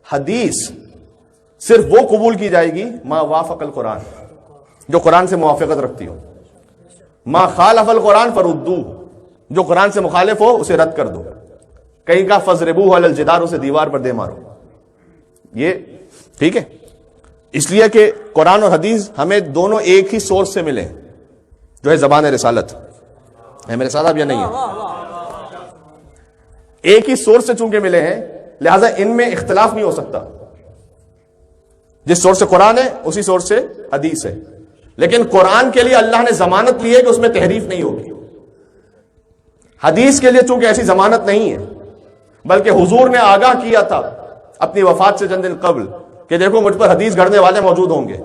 حدیث صرف وہ قبول کی جائے گی ما وافق القرآن، جو قرآن سے موافقت رکھتی ہو. ما خالف القرآن فردوہ، جو قرآن سے مخالف ہو اسے رد کر دو. کہیں کا فضربوہ علی الجدار، اسے دیوار پر دے مارو. یہ ٹھیک ہے، اس لیے کہ قرآن اور حدیث ہمیں دونوں ایک ہی سورس سے ملے، جو ہے زبان رسالت. ہے میرے ساتھ آپ یا نہیں ہے؟ ایک ہی سورس سے چونکہ ملے ہیں، لہذا ان میں اختلاف نہیں ہو سکتا. جس سورس سے قرآن ہے اسی سورس سے حدیث ہے. لیکن قرآن کے لیے اللہ نے ضمانت لی ہے کہ اس میں تحریف نہیں ہوگی. حدیث کے لیے چونکہ ایسی ضمانت نہیں ہے، بلکہ حضور نے آگاہ کیا تھا اپنی وفات سے چند دن قبل کہ دیکھو مجھ پر حدیث گھڑنے والے موجود ہوں گے،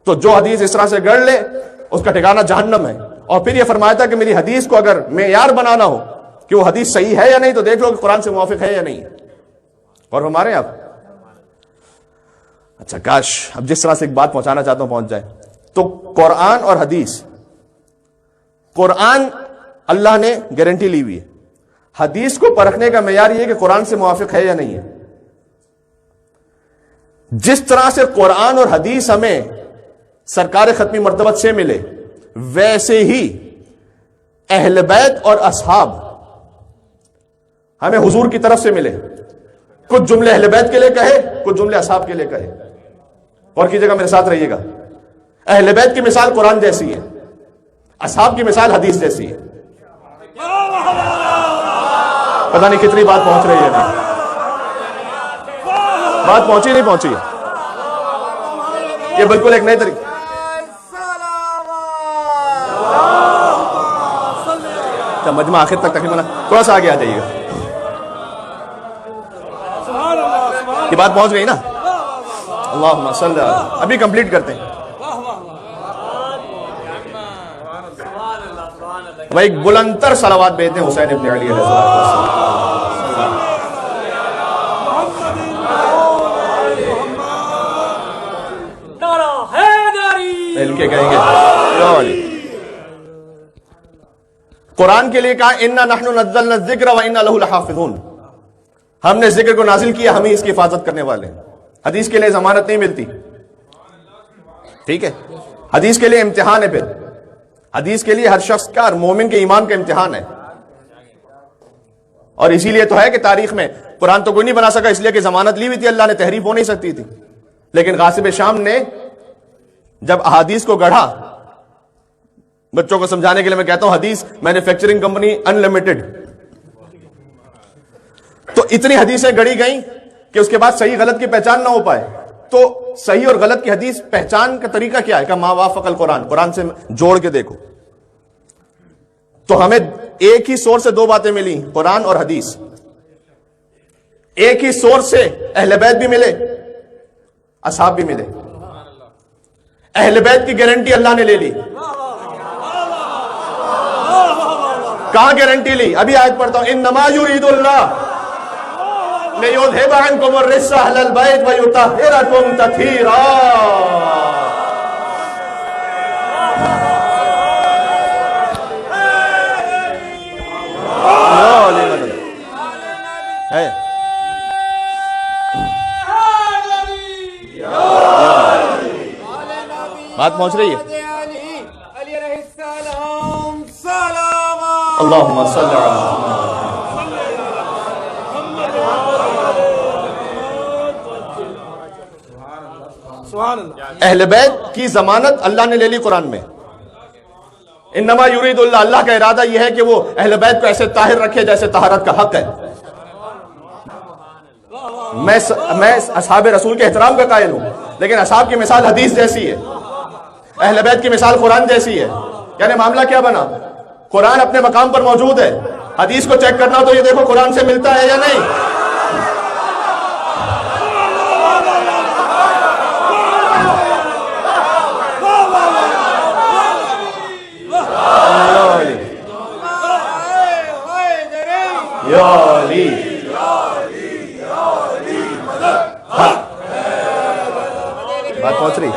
تو جو حدیث اس طرح سے گڑھ لے اس کا ٹھکانہ جہنم ہے. اور پھر یہ فرمایا تھا کہ میری حدیث کو اگر معیار بنانا ہو کہ وہ حدیث صحیح ہے یا نہیں تو دیکھ لو کہ قرآن سے موافق ہے یا نہیں. اور ہمارے آپ اچھا کاش اب جس طرح سے ایک بات پہنچانا چاہتا ہوں پہنچ جائے. تو قرآن اور حدیث، قرآن اللہ نے گارنٹی لی ہوئی ہے، حدیث کو پرکھنے کا معیار یہ کہ قرآن سے موافق ہے یا نہیں ہے. جس طرح سے قرآن اور حدیث ہمیں سرکار ختمی مرتبت سے ملے، ویسے ہی اہل بیت اور اصحاب ہمیں حضور کی طرف سے ملے. کچھ جملے اہل بیت کے لیے کہے، کچھ جملے اصحاب کے لیے کہے. اور کیجیے گا، میرے ساتھ رہیے گا. اہل بیت کی مثال قرآن جیسی ہے، اصحاب کی مثال حدیث جیسی ہے. پتہ نہیں کتنی بات پہنچ رہی ہے. بات پہنچی نہیں پہنچی ہے؟ یہ بالکل ایک نئے طریقے. مجمع آخر تک تقریباً تھوڑا سا آگے آ جائیے گا. یہ بات پہنچ گئی نا؟ اللہم صلی اللہ. ابھی کمپلیٹ کرتے ہیں. بھائی بلندر صلوات بھیجتے ہیں حسین ابن علی علیہ السلام. مل کے کہیں گے. قرآن کے لیے کہا انا نحن نزلنا الذکر وانا لہ لحافظون، ہم نے ذکر کو نازل کیا، ہم ہی اس کی حفاظت کرنے والے ہیں. حدیث کے لیے ضمانت نہیں ملتی. ٹھیک ہے، حدیث کے لیے امتحان ہے. پھر حدیث کے لیے ہر شخص کا، ہر مومن کے ایمان کا امتحان ہے. اور اسی لیے تو ہے کہ تاریخ میں قرآن تو کوئی نہیں بنا سکا، اس لیے کہ ضمانت لی ہوئی تھی اللہ نے، تحریف ہو نہیں سکتی تھی. لیکن غاصب شام نے جب احادیث کو گڑھا، بچوں کو سمجھانے کے لیے میں کہتا ہوں حدیث مینوفیکچرنگ کمپنی انلمیٹڈ، تو اتنی حدیثیں گڑھی گئیں کہ اس کے بعد صحیح غلط کی پہچان نہ ہو پائے. تو صحیح اور غلط کی حدیث پہچان کا طریقہ کیا ہے؟ کہ ما وافق القرآن، قرآن سے جوڑ کے دیکھو. تو ہمیں ایک ہی سورس سے دو باتیں ملی، قرآن اور حدیث. ایک ہی سورس سے اہل بیت بھی ملے، اصحاب بھی ملے. اہل بیت کی گارنٹی اللہ نے لے لی. کہاں گارنٹی لی؟ ابھی آیت پڑھتا ہوں. انما یرید اللہ لیذھب عنکم الرجس اہل البیت ویطہرکم تطہیرا. بات پہنچ رہی ہے؟ اللہم صلی علی اہل بیت کی ضمانت اللہ نے لے لی قرآن میں. انما یرید اللہ، اللہ کا ارادہ یہ ہے کہ وہ اہل بیت کو ایسے طاہر رکھے جیسے طہارت کا حق ہے. میں اصحاب رسول کے احترام کا قائل ہوں، لیکن اصحاب کی مثال حدیث جیسی ہے، اہل بیت کی مثال قرآن جیسی ہے. یعنی معاملہ کیا بنا؟ قرآن اپنے مقام پر موجود ہے، حدیث کو چیک کرنا تو یہ دیکھو قرآن سے ملتا ہے یا نہیں. بات پہنچ رہی؟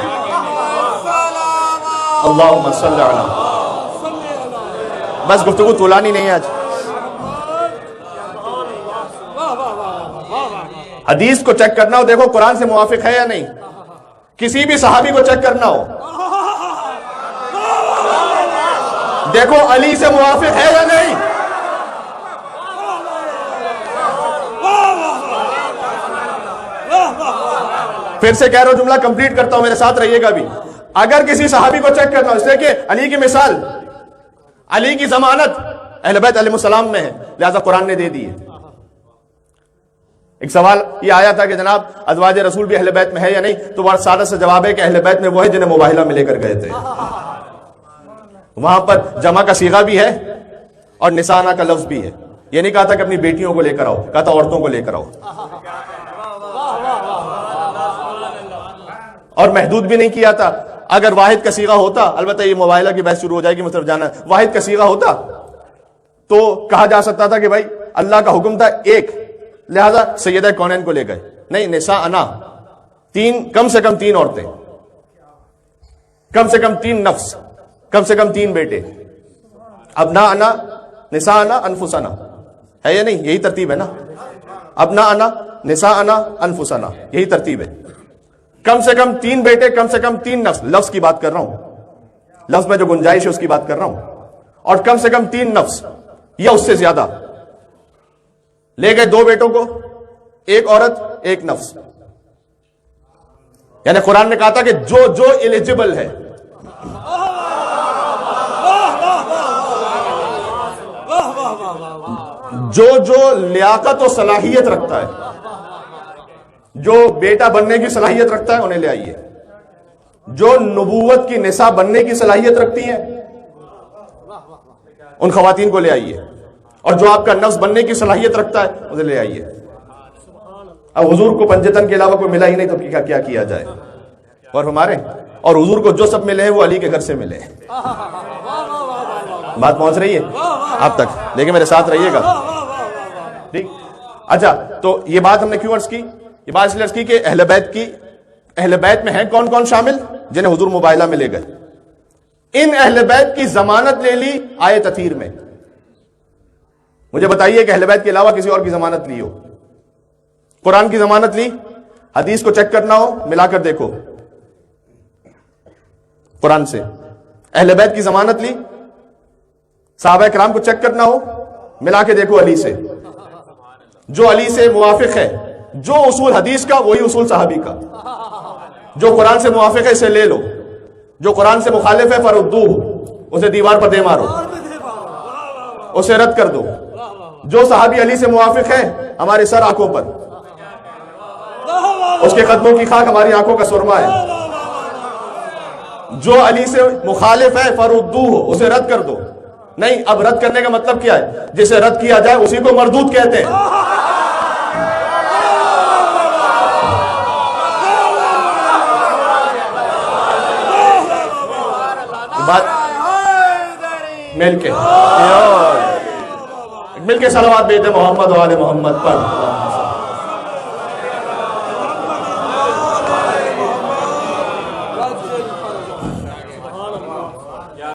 اللہم صلی علی. بس گفتگو طولانی نہیں ہے آج. حدیث کو چیک کرنا ہو دیکھو قرآن سے موافق ہے یا نہیں. کسی بھی صحابی کو چیک کرنا ہو دیکھو علی سے موافق ہے یا نہیں. پھر سے کہہ رہا ہوں جملہ کمپلیٹ کرتا ہوں میرے ساتھ رہیے گا بھی. اگر کسی صحابی کو چیک کرنا ہو اس لیے کہ علی کی مثال علی کی ضمانت اہل بیت علیہ السلام میں ہے لہذا قرآن نے دے دی ہے. ایک سوال یہ آیا تھا کہ جناب ازواج رسول بھی اہل بیت میں ہے یا نہیں, تو بڑا سادہ سے جواب ہے کہ اہل بیت میں وہ ہے جنہیں مباہلہ میں لے کر گئے تھے. وہاں پر جمع کا صیغہ بھی ہے اور نسانا کا لفظ بھی ہے. یہ نہیں کہا تھا کہ اپنی بیٹیوں کو لے کر آؤ, کہا تھا عورتوں کو لے کر آؤ. اور محدود بھی نہیں کیا تھا. اگر واحد کا صیغہ ہوتا, البتہ یہ مباہلہ کی بحث شروع ہو جائے گی مطلب جانا, واحد کا صیغہ ہوتا تو کہا جا سکتا تھا کہ بھائی اللہ کا حکم تھا ایک, لہذا سیدہ کونین کو لے گئے. نہیں, نساءنا تین, کم سے کم تین عورتیں, کم سے کم تین نفس, کم سے کم تین بیٹے. ابناءنا نساءنا انفسنا ہے یا نہیں, یہی ترتیب ہے نا. ابناءنا نساءنا انفسنا یہی ترتیب ہے. کم سے کم تین بیٹے, کم سے کم تین نفس, لفظ کی بات کر رہا ہوں, لفظ میں جو گنجائش ہے اس کی بات کر رہا ہوں. اور کم سے کم تین نفس یا اس سے زیادہ. لے گئے دو بیٹوں کو, ایک عورت ایک نفس. یعنی قرآن نے کہا تھا کہ جو جو ایلیجیبل ہے, جو جو لیاقت و صلاحیت رکھتا ہے, جو بیٹا بننے کی صلاحیت رکھتا ہے انہیں لے آئیے. جو نبوت کی نساء بننے کی صلاحیت رکھتی ہیں ان خواتین کو لے آئیے. اور جو آپ کا نفس بننے کی صلاحیت رکھتا ہے اسے لے آئیے. اب حضور کو پنجتن کے علاوہ کوئی ملا ہی نہیں تو کیا کیا جائے. اور ہمارے اور حضور کو جو سب ملے ہیں وہ علی کے گھر سے ملے ہیں. بات پہنچ رہی ہے آپ تک, لیکن میرے ساتھ رہیے گا ٹھیک. اچھا, تو یہ بات ہم نے کیوں عرض کی؟ یہ بات اس لیے عرض کی کہ اہل بیت میں ہیں کون کون شامل جنہیں حضور مباہلہ میں لے گئے. ان اہل بیت کی ضمانت لے لی آیت اثیر میں. مجھے بتائیے کہ اہل بیت کے علاوہ کسی اور کی ضمانت لی ہو. قرآن کی ضمانت لی, حدیث کو چیک کرنا ہو ملا کر دیکھو قرآن سے. اہل بیت کی ضمانت لی, صحابہ کرام کو چیک کرنا ہو ملا کے دیکھو علی سے. جو علی سے موافق ہے, جو اصول حدیث کا وہی اصول صحابی کا. جو قرآن سے موافق ہے اسے لے لو, جو قرآن سے مخالف ہے فردوہ, اسے دیوار پر دے مارو, اسے رد کر دو. جو صحابی علی سے موافق ہے ہمارے سر آنکھوں پر, اس کے قدموں کی خاک ہماری آنکھوں کا سرما ہے. جو علی سے مخالف ہے فردوہ, اسے رد کر دو. نہیں, اب رد کرنے کا مطلب کیا ہے؟ جسے رد کیا جائے اسی کو مردود کہتے ہیں. بات مل کے صلوات بھیجتے محمد و آل محمد پر.